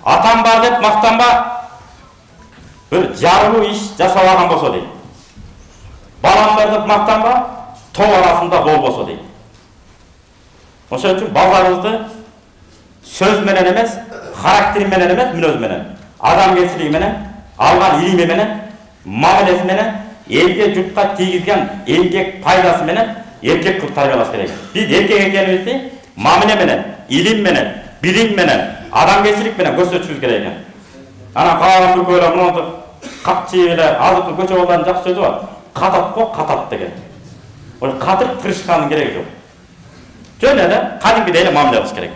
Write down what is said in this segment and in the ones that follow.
Атам бар деп мақтанба, бір жарылу иш жасап алған болса дейді. Балам бар деп мақтанба, топ арасында болбосо дейді. Ошон үчүн балдарыбызды сөз менен эмес, характери менен эмес, мүнөз менен, адамгерчилиги менен, алган илими менен, мамилеси менен, элге журтка тийгизген эмгек пайдасы менен эркек кылып тарбиялаш керек. Биз эркек экенибизди мамиле менен, илим менен, билим менен, адамгерчилик менен көрсөтүшүбүз керек экен. Анан калган бүркөйлөр мынтип капчы эле азыркы көчө балдардын жакшы сөзү бар. Катат го катат деген. Ошо катып тырышкандын кереги жок. Жөн эле кадимгидей эле мамиле кылыш керек.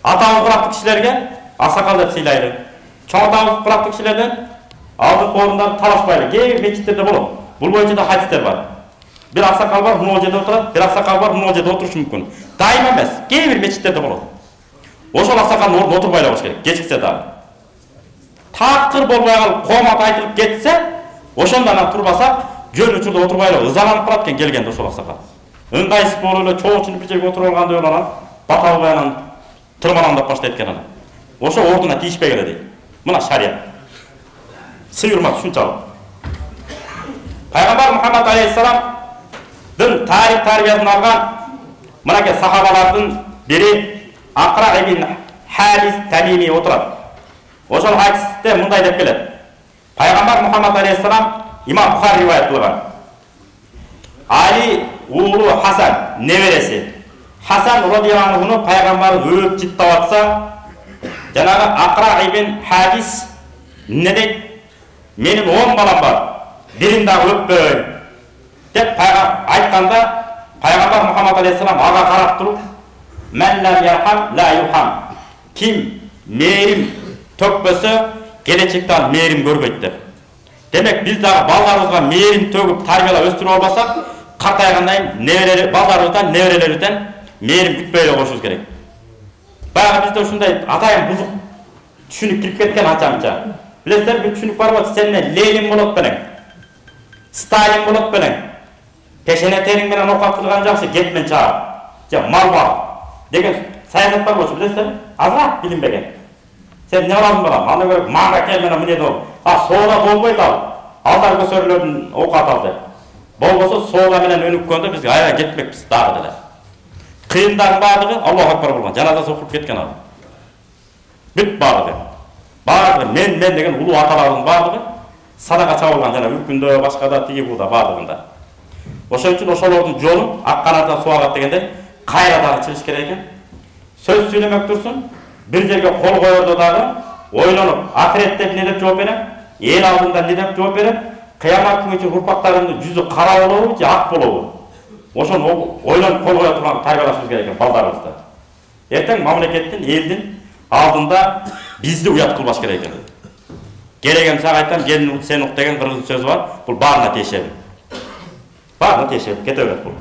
Атабыз курактуу кишилерге аксакал деп сыйлайлы. Чоң атабыз курактуу кишилерден алдыңкы орундарды талашпайлы. Кээ бир мечиттерде болот. Бул боюнча да хадистер бар. Bir aksakal var, bunu o жерде oturат, bir aksakal var, bunu o жерде oturuşu mümkün. Daima emez. Key bir meçitlerde болот. Ошол аксакалдын ордуна отурбай эле керек, кечиксе дагы. Такыр болбой калып, коомат айтылып кетсе, ошондо анан турбасак, жөн учурда отурбай эле ызаланып калат экен келгенде ошол аксакал. Ыңгайсыз болуп эле чоочунуп бир жерге отуруп алгандай болуп анан бата албай анан тырмалаңдап баштайт экен анан. Ошо ордуна тийишпей келе дейт. Мына шарият. Сый-урмат ушунчалык. Пайгамбар Мухаммад алейхиссалам дин тарих тарбиясын алган мынакей сахабалардын бири Акра ибн Харис Тамими отурат. Ошол хадисте мындай деп келет. Пайгамбар Мухаммад алейхиссалам имам Бухари риваят кылган. Али уулу Хасан небереси. Хасан радияллаху анху пайгамбар өлүп життап атса, жанагы Акра ибн Харис не дейт? Менин 10 балам бар. Бирин дагы өппөйүн деп айтканда пайгамбар Мухаммад алейхиссалам ага карап туруп, "Мен лам ярхам ла юрхам." Ким мээрим төкпөсө, келечекте ал мээрим көрбөйт деп. Демек биз дагы балдарыбызга мээрим төгүп тарбиялап өстүрүп албасак, картайгандан кийин балдарыбыздан, неберелерибизден мээрим күтпөй эле коюшубуз керек. Баягы бизде ушундай атайын бузук түшүнүк кирип кеткен анча-мынча. Билесиздер, бир түшүнүк бар болот, сенден Ленин болот белең, Сталин болот белең. Пешене терин менен окат кылган жакшы, кетмен чаап, же мал бар деген саясат бар болчу, билесиздер? Азыраак билинбеген. Сен не кыласың балам? Аны көрүп, мага кел менен эмне деп. Соода болбойт ал. Алдар көсөрлөрдүн окат ал деп. Болбосо соода менен өнүккөндө бизге аябай кетмекпиз дагы деле. Кыйындардын баардыгы Аллаху акбар болгон, жаназасы окуп кеткен ал. Бүт баардыгы. Баардыгы мен деген улуу аталардын баардыгы садака чабылган, жана үркүндө, башкада, тиги буда баардыгында. Ошон үчүн ошолордун жолун ак канаттан суу агат дегендей кайрадан чыгыш керек экен. Сөз сүйлөмөк турсун, бир жерге кол коердо дагы ойлонуп, ахиретте эмне деп жооп берем, эл алдында эмне деп жооп берем, кыямат күнү үчүн урпактарымдын жүзү кара болобу же ак болобу? Ошону ойлонуп кол кое турган тарбиялашыбыз керек экен балдарыбызды. Эртең мамлекеттин, элдин алдында бизди уят кылбаш керек экен. Керегем сага айтам, келин сен ук деген кыргыз сөзү бар. Бул баарына тиешеби. Баарына тиешеби, кете берет бул.